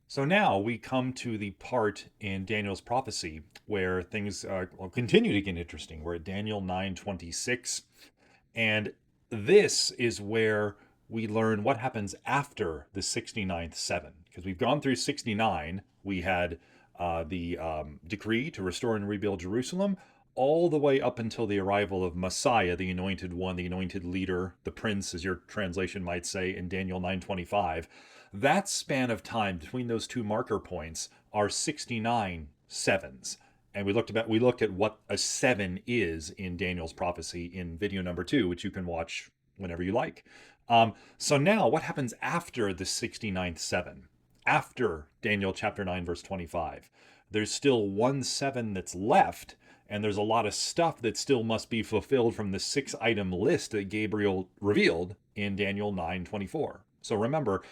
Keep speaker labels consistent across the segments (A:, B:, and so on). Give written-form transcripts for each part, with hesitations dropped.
A: So now we come to the part in Daniel's prophecy where things will continue to get interesting. We're at Daniel 9:26, and this is where we learn what happens after the 69th seven. Because we've gone through 69, we had the decree to restore and rebuild Jerusalem, all the way up until the arrival of Messiah, the anointed one, the anointed leader, the prince, as your translation might say, in Daniel 9:25. That span of time between those two marker points are 69 sevens. And we looked at what a seven is in Daniel's prophecy in video number 2, which you can watch whenever you like. So now, what happens after the 69th seven? After Daniel chapter 9, verse 25, there's still one seven that's left, and there's a lot of stuff that still must be fulfilled from the 6 item list that Gabriel revealed in Daniel 9:24. So remember,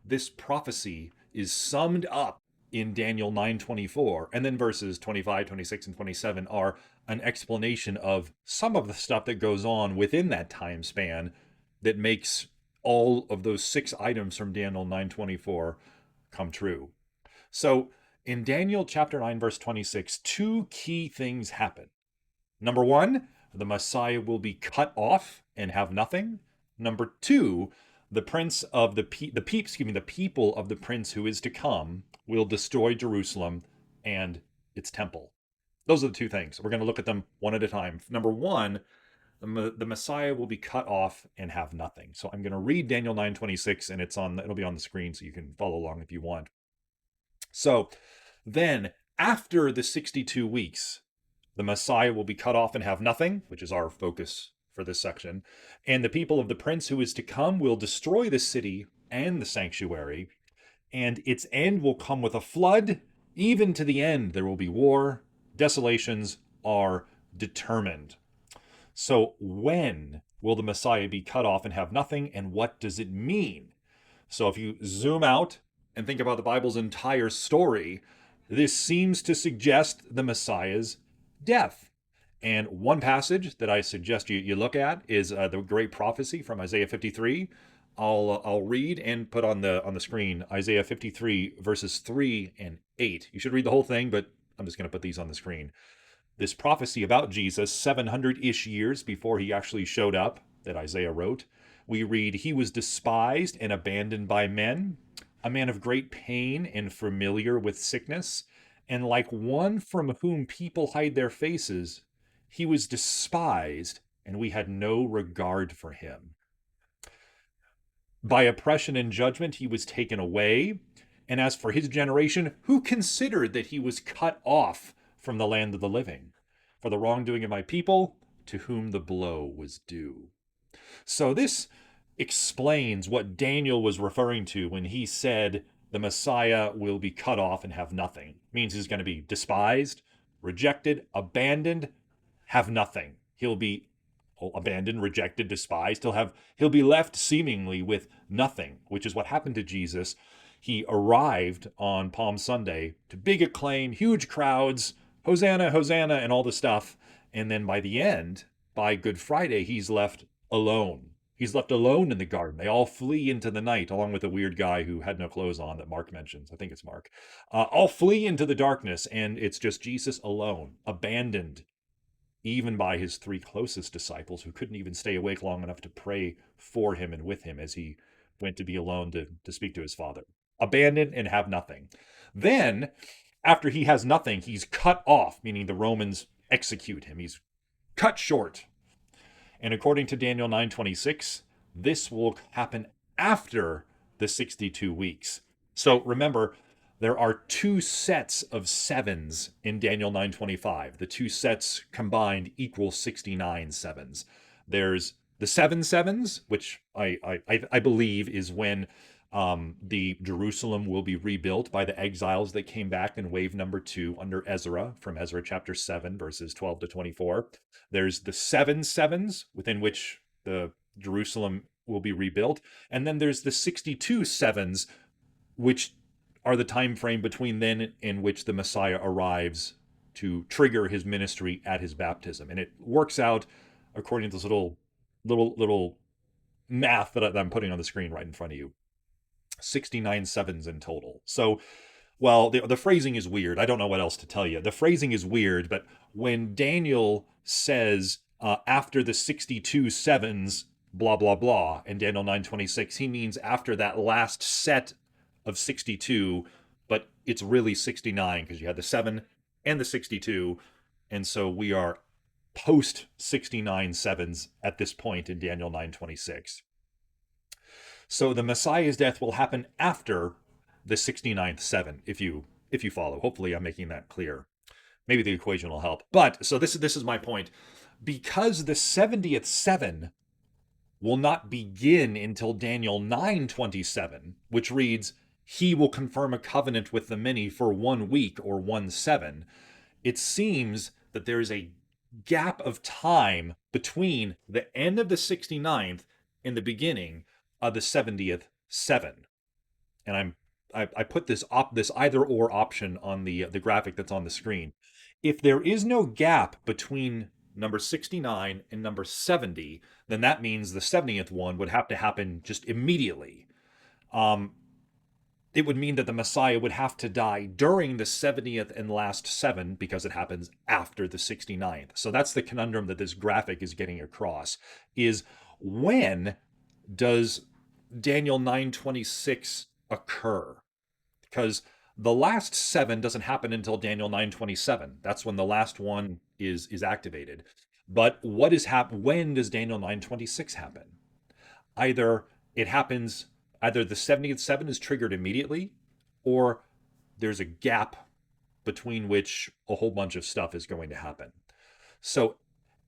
A: this prophecy is summed up in Daniel 9:24, and then verses 25, 26, and 27 are an explanation of some of the stuff that goes on within that time span that makes all of those 6 items from Daniel 9:24 come true. So in Daniel chapter 9 verse 26, two key things happen. Number 1, the Messiah will be cut off and have nothing. Number 2, the prince of the people of the prince who is to come will destroy Jerusalem and its temple. Those are the two things. We're going to look at them one at a time. Number 1, the Messiah will be cut off and have nothing. So I'm going to read Daniel 9:26, and it'll be on the screen so you can follow along if you want. So then, after the 62 weeks, the Messiah will be cut off and have nothing, which is our focus for this section. And the people of the prince who is to come will destroy the city and the sanctuary, and its end will come with a flood. Even to the end, there will be war. Desolations are determined. So, when will the Messiah be cut off and have nothing, and what does it mean? So, if you zoom out and think about the Bible's entire story, this seems to suggest the Messiah's death. And one passage that I suggest you look at is the great prophecy from Isaiah 53. I'll read and put on the screen Isaiah 53 verses 3 and 8. You should read the whole thing, but I'm just going to put these on the screen. This prophecy about Jesus 700-ish years before he actually showed up that Isaiah wrote. We read, "He was despised and abandoned by men, a man of great pain and familiar with sickness, and like one from whom people hide their faces, he was despised, and we had no regard for him. By oppression and judgment he was taken away. And as for his generation, who considered that he was cut off from the land of the living? For the wrongdoing of my people, to whom the blow was due." So this explains what Daniel was referring to when he said the Messiah will be cut off and have nothing. It means he's going to be despised, rejected, abandoned, have nothing. He'll be abandoned, rejected, despised. He'll be left seemingly with nothing, which is what happened to Jesus. He arrived on Palm Sunday to big acclaim, huge crowds, Hosanna, Hosanna, and all the stuff. And then by the end, by Good Friday, he's left alone. He's left alone in the garden. They all flee into the night, along with a weird guy who had no clothes on that Mark mentions. I think it's Mark. All flee into the darkness, and it's just Jesus alone, abandoned even by his 3 closest disciples, who couldn't even stay awake long enough to pray for him and with him as he went to be alone to speak to his Father. Abandoned and have nothing. Then, after he has nothing, he's cut off, meaning the Romans execute him. He's cut short. And according to Daniel 9:26, this will happen after the 62 weeks. So remember, there are 2 sets of sevens in Daniel 9:25. The 2 sets combined equal 69 sevens. There's the 7 sevens, which I believe is when the Jerusalem will be rebuilt by the exiles that came back in wave number 2 under Ezra, from Ezra chapter 7, verses 12 to 24. There's the 7 sevens within which the Jerusalem will be rebuilt. And then there's the 62 sevens, which are the time frame between then and which the Messiah arrives to trigger his ministry at his baptism. And it works out according to this little math that I'm putting on the screen right in front of you. 69 sevens in total. So, well, the phrasing is weird. I don't know what else to tell you. The phrasing is weird, but when Daniel says after the 62 sevens, blah, blah, blah, in Daniel 9:26, he means after that last set of 62, but it's really 69 because you had the 7 and the 62. And so we are post 69 sevens at this point in Daniel 9:26. So the Messiah's death will happen after the 69th seven, if you follow. Hopefully I'm making that clear. Maybe the equation will help. But so this is my point. Because the 70th seven will not begin until Daniel 9:27, which reads, "He will confirm a covenant with the many for 1 week or 1 7." It seems that there is a gap of time between the end of the 69th and the beginning of the 70th seven. And I put this either or option on the graphic that's on the screen. If there is no gap between number 69 and number 70, then that means the 70th one would have to happen just immediately. It would mean that the Messiah would have to die during the 70th and last seven because it happens after the 69th. So that's the conundrum that this graphic is getting across, is when does Daniel 9:26 occur? Because the last seven doesn't happen until Daniel 9:27. That's when the last one is activated. But when does Daniel 9:26 happen? Either it happens, either the 70th seven is triggered immediately, or there's a gap between which a whole bunch of stuff is going to happen. So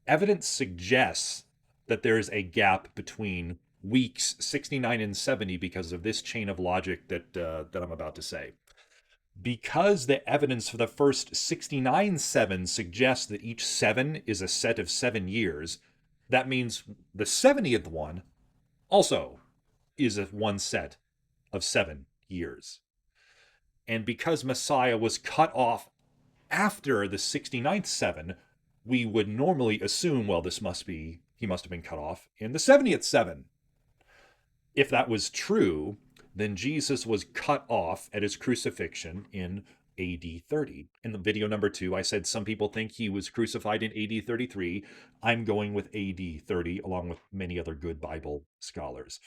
A: evidence suggests that there is a gap between weeks 69 and 70 because of this chain of logic that I'm about to say. Because the evidence for the first 69 sevens suggests that each seven is a set of 7 years, that means the 70th one also is a one set of 7 years. And because Messiah was cut off after the 69th seven, we would normally assume, well, he must have been cut off in the 70th seven. If that was true, then Jesus was cut off at his crucifixion in AD 30. In the video number 2, I said some people think he was crucified in AD 33. I'm going with AD 30, along with many other good Bible scholars.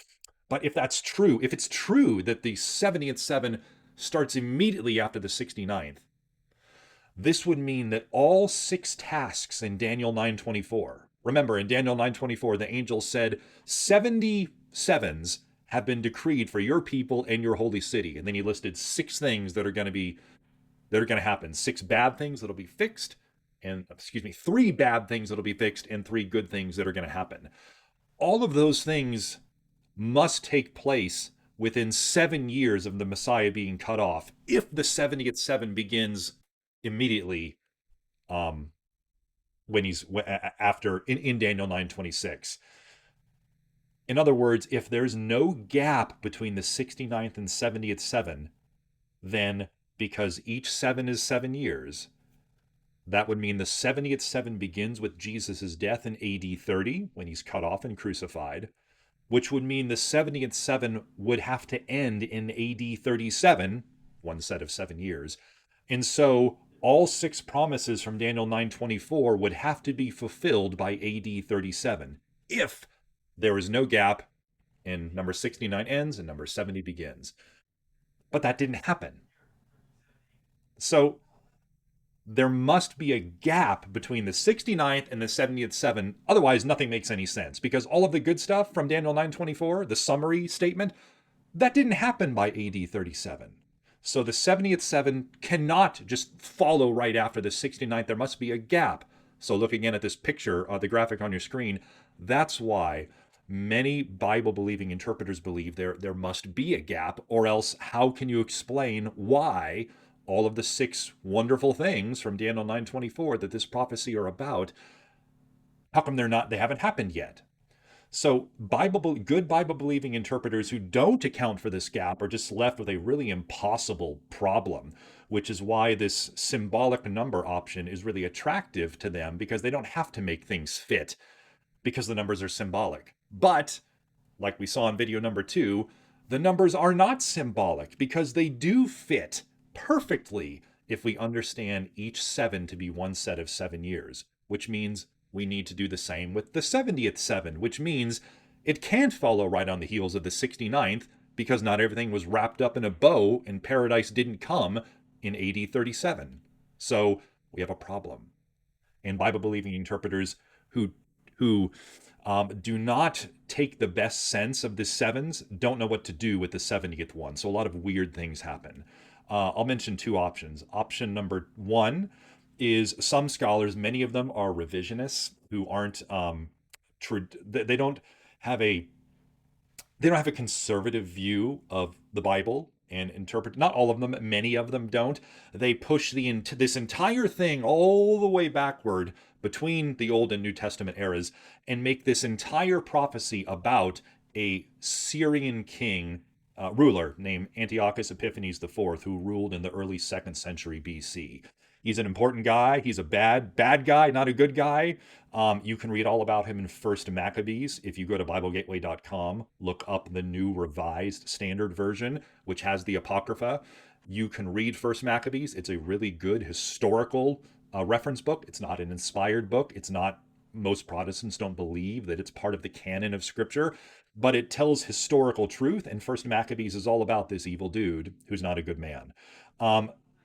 A: But if that's true, if it's true that the 70th seven starts immediately after the 69th, this would mean that all 6 tasks in Daniel 9:24, remember in Daniel 9:24, the angel said 70 sevens have been decreed for your people and your holy city. And then he listed 6 things that are going to happen. 6 bad things that'll be fixed, and 3 bad things that'll be fixed, and 3 good things that are going to happen. All of those things must take place within 7 years of the Messiah being cut off, if the 70th seven begins immediately when he's after in Daniel 9:26. In other words, if there's no gap between the 69th and 70th seven, then because each 7 is 7 years, that would mean the 70th seven begins with Jesus' death in AD 30, when he's cut off and crucified, which would mean the 70th seven would have to end in AD 37, one set of 7 years. And so all 6 promises from Daniel 9:24 would have to be fulfilled by AD 37, if there is no gap and number 69 ends and number 70 begins. But that didn't happen. So there must be a gap between the 69th and the 70th seven. Otherwise, nothing makes any sense, because all of the good stuff from Daniel 9:24, the summary statement, that didn't happen by AD 37. So the 70th seven cannot just follow right after the 69th. There must be a gap. So look again at this picture, the graphic on your screen. That's why many Bible-believing interpreters believe there must be a gap, or else how can you explain why all of the 6 wonderful things from Daniel 9:24 that this prophecy are about, how come they haven't happened yet? So good Bible-believing interpreters who don't account for this gap are just left with a really impossible problem, which is why this symbolic number option is really attractive to them, because they don't have to make things fit because the numbers are symbolic. But, like we saw in video number 2, The numbers are not symbolic because they do fit perfectly if we understand each seven to be one set of 7 years, which means we need to do the same with the 70th seven, which means it can't follow right on the heels of the 69th because not everything was wrapped up in a bow and paradise didn't come in AD 37. So we have a problem. And Bible believing interpreters who who do not take the best sense of the sevens don't know what to do with the 70th one. So a lot of weird things happen. I'll mention two options. Option number one is some scholars, many of them are revisionists who aren't they don't have a conservative view of the Bible and interpret. Not all of them, many of them don't. They push this entire thing all the way backward between the Old and New Testament eras and make this entire prophecy about a Syrian king, ruler named Antiochus Epiphanes IV, who ruled in the early 2nd century BC. He's an important guy. He's a bad guy, not a good guy. You can read all about him in First Maccabees. If you go to BibleGateway.com, look up the New Revised Standard Version, which has the Apocrypha. You can read First Maccabees. It's a really good historical reference book. It's not an inspired book. It's not. Most Protestants don't believe that it's part of the canon of Scripture, but it tells historical truth. And First Maccabees is all about this evil dude who's not a good man.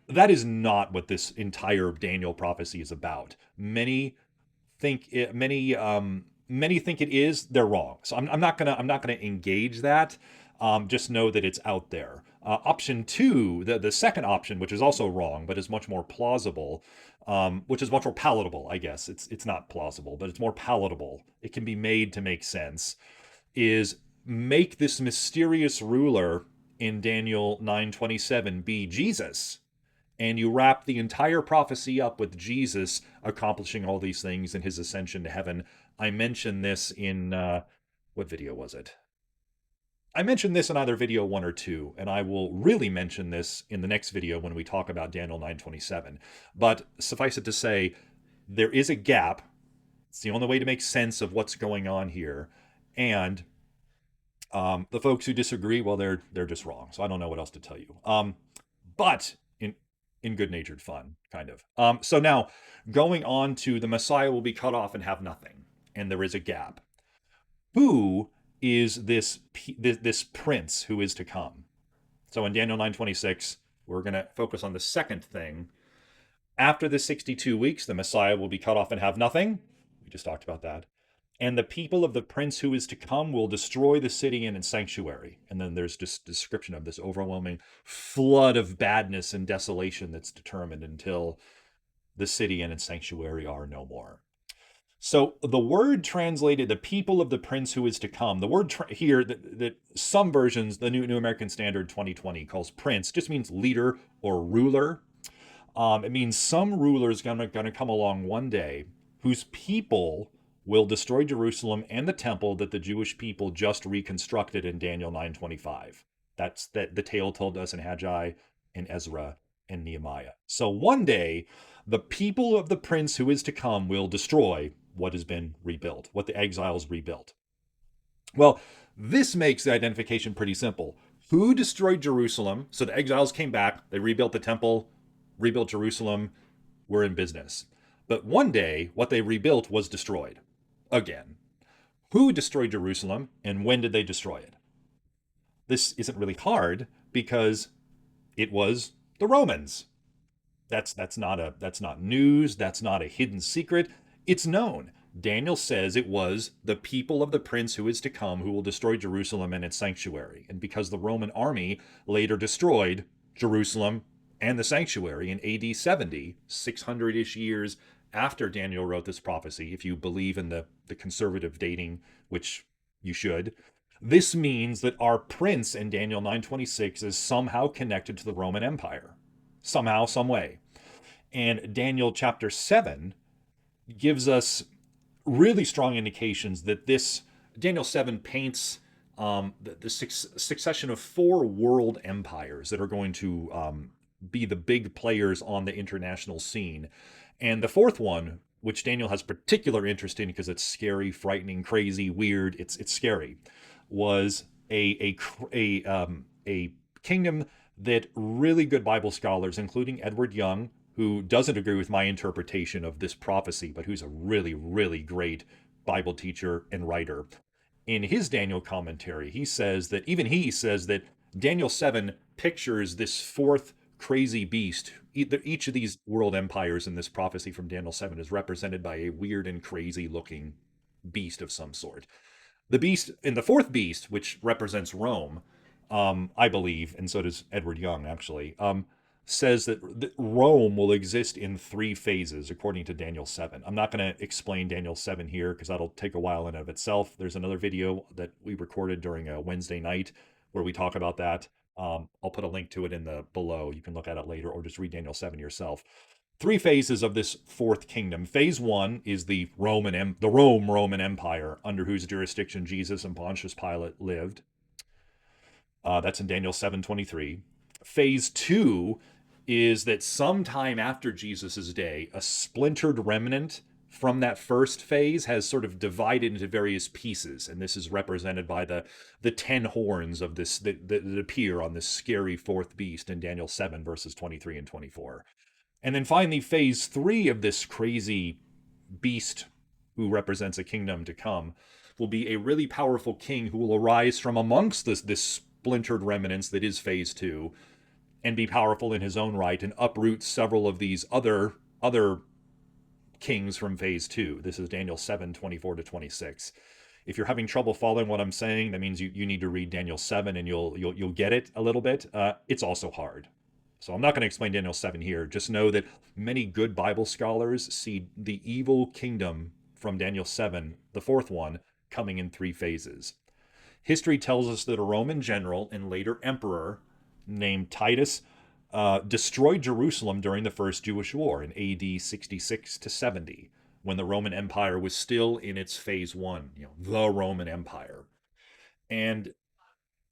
A: That is not what this entire Daniel prophecy is about. Many think it is. They're wrong. So I'm not gonna engage that. Just know that it's out there. Option two, the second option, which is also wrong, but is much more plausible, which is much more palatable, I guess. It's not plausible, but it's more palatable. It can be made to make sense. Is make this mysterious ruler in Daniel 9:27 be Jesus, and you wrap the entire prophecy up with Jesus accomplishing all these things in his ascension to heaven. I mentioned this in what video was it? I mentioned this in either video 1 or 2, and I will really mention this in the next video when we talk about Daniel 9:27. But suffice it to say, there is a gap. It's the only way to make sense of what's going on here. And the folks who disagree, well, they're just wrong. So I don't know what else to tell you. But in good-natured fun, kind of. So now, going on to the Messiah will be cut off and have nothing, and there is a gap. Who is this prince who is to come? So in Daniel 9:26, we're going to focus on the second thing. After the 62 weeks, the Messiah will be cut off and have nothing. We just talked about that. And the people of the prince who is to come will destroy the city and its sanctuary. And then there's just description of this overwhelming flood of badness and desolation that's determined until the city and its sanctuary are no more. So the word translated, the people of the prince who is to come, the word here that some versions, the New American Standard 2020 calls prince, just means leader or ruler. It means some ruler is going to come along one day whose people will destroy Jerusalem and the temple that the Jewish people just reconstructed in Daniel 9:25. That's the tale told us in Haggai and Ezra and Nehemiah. So one day, the people of the prince who is to come will destroy what has been rebuilt, what the exiles rebuilt. Well, this makes the identification pretty simple. Who destroyed Jerusalem? So the exiles came back, they rebuilt the temple, rebuilt Jerusalem, we're in business. But one day, what they rebuilt was destroyed. Again. Who destroyed Jerusalem, and when did they destroy it? This isn't really hard because it was the Romans. That's not news, that's not a hidden secret. It's known. Daniel says it was the people of the prince who is to come who will destroy Jerusalem and its sanctuary. And because the Roman army later destroyed Jerusalem and the sanctuary in AD 70, 600-ish years after Daniel wrote this prophecy, if you believe in the conservative dating, which you should, this means that our prince in Daniel 9:26 is somehow connected to the Roman Empire. Somehow, some way. And Daniel chapter 7 gives us really strong indications that this, Daniel 7 paints the succession of 4 world empires that are going to be the big players on the international scene. And the fourth one, which Daniel has particular interest in because it's scary, frightening, crazy, weird, it's scary, was a kingdom that really good Bible scholars, including Edward Young, who doesn't agree with my interpretation of this prophecy, but who's a really, really great Bible teacher and writer. In his Daniel commentary, he says that Daniel 7 pictures this fourth crazy beast. Each of these world empires in this prophecy from Daniel 7 is represented by a weird and crazy looking beast of some sort. The beast in the fourth beast, which represents Rome, I believe, and so does Edward Young actually, says that Rome will exist in three phases according to Daniel 7. I'm not going to explain Daniel 7 here because that'll take a while in and of itself. There's another video that we recorded during a Wednesday night where we talk about that. I'll put a link to it in the below. You can look at it later or just read Daniel 7 yourself. Three phases of this fourth kingdom. Phase one is the Roman Empire, under whose jurisdiction Jesus and Pontius Pilate lived. That's in Daniel 7:23. Phase two is that sometime after Jesus' day, a splintered remnant from that first phase has sort of divided into various pieces, and this is represented by the 10 horns of this that appear on this scary fourth beast in Daniel 7 verses 23 and 24. And then finally, phase three of this crazy beast who represents a kingdom to come will be a really powerful king who will arise from amongst this splintered remnants that is phase two and be powerful in his own right and uproot several of these other kings from phase two. This is Daniel 7:24 to 26. If you're having trouble following what I'm saying, that means you need to read Daniel 7 and you'll get it a little bit. It's also hard. So I'm not going to explain Daniel 7 here. Just know that many good Bible scholars see the evil kingdom from Daniel 7, the fourth one, coming in three phases. History tells us that a Roman general and later emperor named Titus destroyed Jerusalem during the First Jewish War in AD 66 to 70, when the Roman Empire was still in its phase one, the Roman Empire. And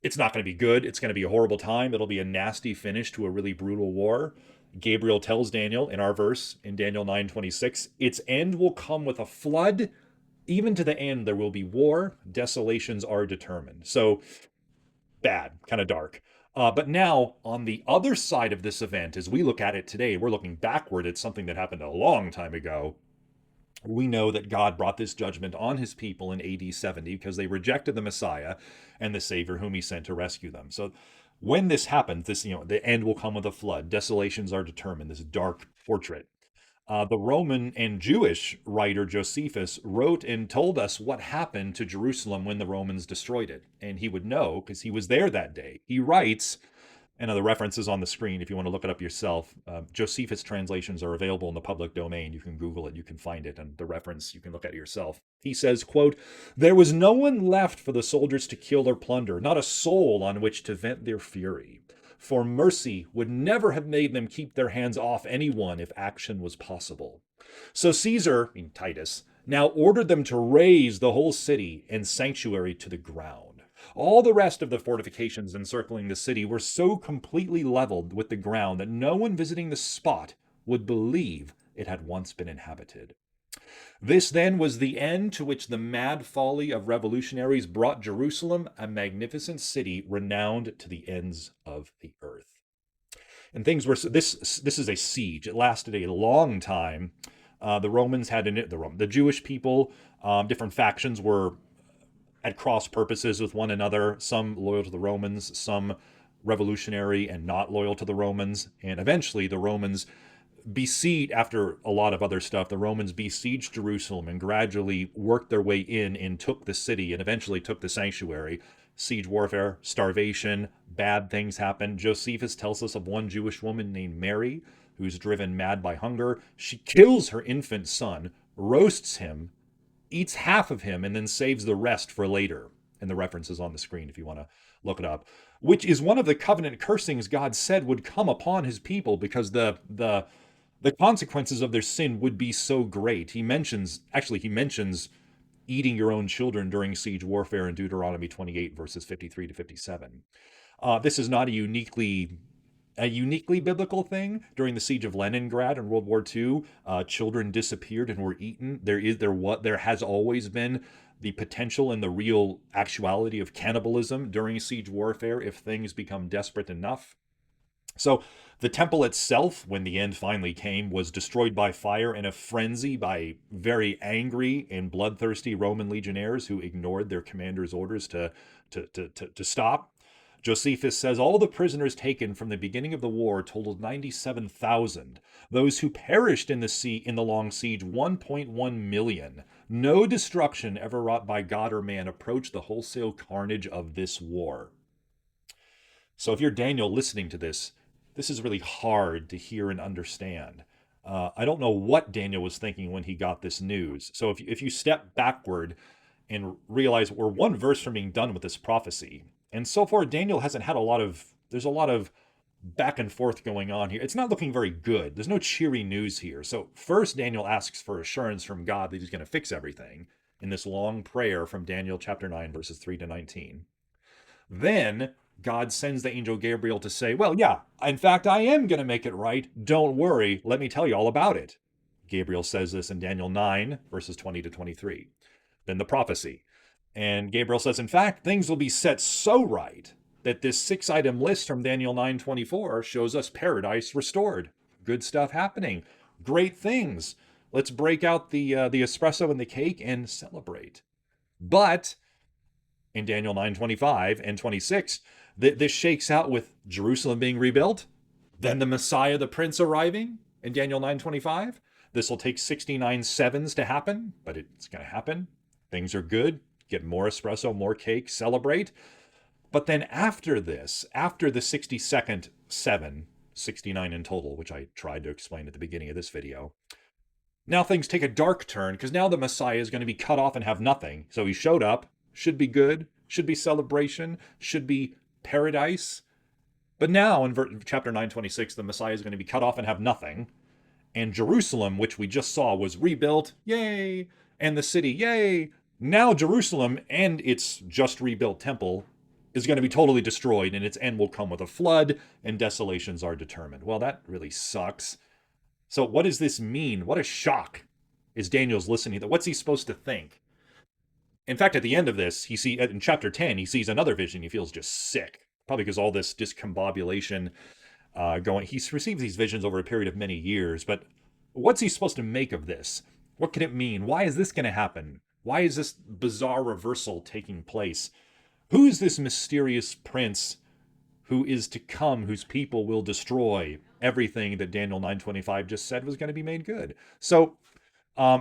A: it's not going to be good. It's going to be a horrible time. It'll be a nasty finish to a really brutal war. Gabriel tells Daniel in our verse in Daniel 9:26, its end will come with a flood. Even to the end, there will be war. Desolations are determined. So bad, kind of dark. But now, on the other side of this event, as we look at it today, we're looking backward at something that happened a long time ago. We know that God brought this judgment on his people in AD 70 because they rejected the Messiah and the Savior whom he sent to rescue them. So when this happens, the end will come with a flood. Desolations are determined, this dark portrait. The Roman and Jewish writer Josephus wrote and told us what happened to Jerusalem when the Romans destroyed it. And he would know because he was there that day. He writes, and the reference is on the screen if you want to look it up yourself. Josephus translations are available in the public domain. You can Google it, you can find it, and the reference you can look at it yourself. He says, quote, there was no one left for the soldiers to kill or plunder, not a soul on which to vent their fury. For mercy would never have made them keep their hands off anyone if action was possible. So Caesar, Titus, now ordered them to raze the whole city and sanctuary to the ground. All the rest of the fortifications encircling the city were so completely leveled with the ground that no one visiting the spot would believe it had once been inhabited. This then was the end to which the mad folly of revolutionaries brought Jerusalem, a magnificent city renowned to the ends of the earth. And things were this is a siege. It lasted a long time. The Romans had the Jewish people. Different factions were at cross purposes with one another. Some loyal to the Romans, some revolutionary and not loyal to the Romans. And eventually, the Romans besieged, after a lot of other stuff, the Romans besieged Jerusalem and gradually worked their way in and took the city and eventually took the sanctuary. Siege warfare, starvation, bad things happen. Josephus tells us of one Jewish woman named Mary who's driven mad by hunger. She kills her infant son, roasts him, eats half of him, and then saves the rest for later. And the reference is on the screen if you want to look it up. Which is one of the covenant cursings God said would come upon his people because the consequences of their sin would be so great. He mentions eating your own children during siege warfare in Deuteronomy 28, verses 53 to 57. This is not a uniquely biblical thing. During the siege of Leningrad in World War II, children disappeared and were eaten. There has always been the potential and the real actuality of cannibalism during siege warfare if things become desperate enough. So the temple itself, when the end finally came, was destroyed by fire in a frenzy by very angry and bloodthirsty Roman legionnaires who ignored their commander's orders to stop. Josephus says all the prisoners taken from the beginning of the war totaled 97,000. Those who perished in the long siege, 1.1 million. No destruction ever wrought by God or man approached the wholesale carnage of this war. So if you're Daniel listening to this, this is really hard to hear and understand. I don't know what Daniel was thinking when he got this news. So if you step backward and realize we're one verse from being done with this prophecy, and so far Daniel hasn't had there's a lot of back and forth going on here. It's not looking very good. There's no cheery news here. So first Daniel asks for assurance from God that he's going to fix everything in this long prayer from Daniel chapter 9 verses 3 to 19. Then God sends the angel Gabriel to say, well, yeah, in fact, I am going to make it right. Don't worry. Let me tell you all about it. Gabriel says this in Daniel 9, verses 20 to 23. Then the prophecy. And Gabriel says, in fact, things will be set so right that this 6-item list from Daniel 9:24 shows us paradise restored. Good stuff happening. Great things. Let's break out the espresso and the cake and celebrate. But in Daniel 9:25 and 26, this shakes out with Jerusalem being rebuilt, then the Messiah, the Prince, arriving in Daniel 9:25. This will take 69 sevens to happen, but it's going to happen. Things are good. Get more espresso, more cake, celebrate. But then after this, after the 62nd seven, 69 in total, which I tried to explain at the beginning of this video, now things take a dark turn because now the Messiah is going to be cut off and have nothing. So he showed up, should be good, should be celebration, should be paradise. But now in chapter 9:26, the Messiah is going to be cut off and have nothing. And Jerusalem, which we just saw, was rebuilt, yay, and the city, yay. Now Jerusalem and its just rebuilt temple is going to be totally destroyed, and its end will come with a flood, and desolations are determined. Well, that really sucks. So what does this mean? What a shock is Daniel's listening to. What's he supposed to think? In fact, at the end of this, in chapter 10, he sees another vision. He feels just sick, probably because all this discombobulation going. He's received these visions over a period of many years, but what's he supposed to make of this? What can it mean? Why is this going to happen? Why is this bizarre reversal taking place? Who is this mysterious prince who is to come, whose people will destroy everything that Daniel 9:25 just said was going to be made good? So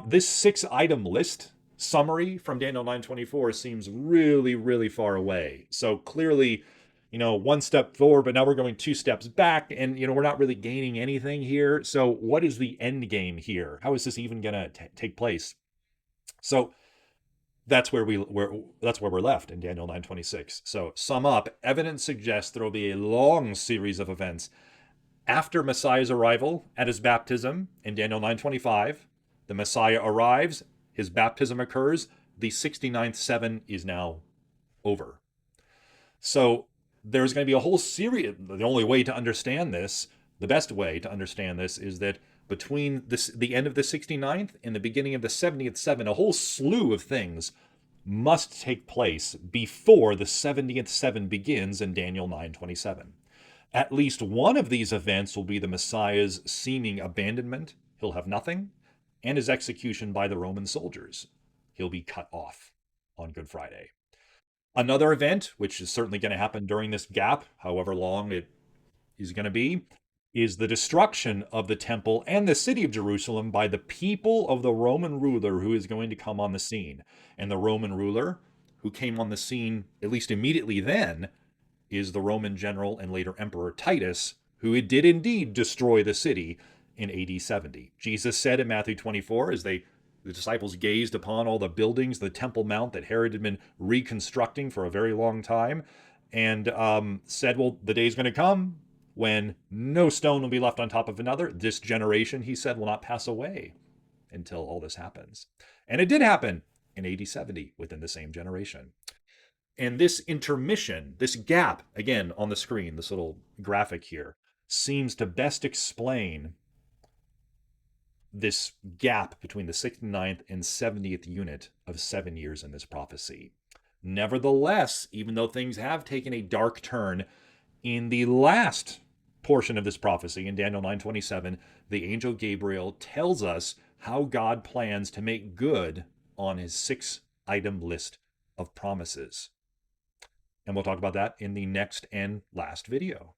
A: this 6-item list summary from Daniel 9:24 seems really, really far away. So clearly, one step forward, but now we're going 2 steps back, and we're not really gaining anything here. So what is the end game here? How is this even going to take place? So that's where we're left in Daniel 9:26. So sum up, evidence suggests there will be a long series of events after Messiah's arrival at his baptism in Daniel 9:25. The Messiah arrives, his baptism occurs, the 69th seven is now over. So there's going to be a whole series. The only way to understand this, the best way to understand this, is that between the end of the 69th and the beginning of the 70th seven, a whole slew of things must take place before the 70th seven begins in Daniel 9:27. At least one of these events will be the Messiah's seeming abandonment. He'll have nothing, and his execution by the Roman soldiers. He'll be cut off on Good Friday. Another event, which is certainly going to happen during this gap, however long it is going to be, is the destruction of the temple and the city of Jerusalem by the people of the Roman ruler who is going to come on the scene. And the Roman ruler who came on the scene, at least immediately then, is the Roman general and later Emperor Titus, who did indeed destroy the city in AD 70. Jesus said in Matthew 24, as the disciples gazed upon all the buildings, the Temple Mount that Herod had been reconstructing for a very long time, and said, well, the day's going to come when no stone will be left on top of another. This generation, he said, will not pass away until all this happens. And it did happen in AD 70 within the same generation. And this intermission, this gap, again on the screen, this little graphic here, seems to best explain this gap between the 69th and 70th unit of 7 years in this prophecy. Nevertheless, even though things have taken a dark turn, in the last portion of this prophecy, in Daniel 9:27, the angel Gabriel tells us how God plans to make good on his 6-item list of promises. And we'll talk about that in the next and last video.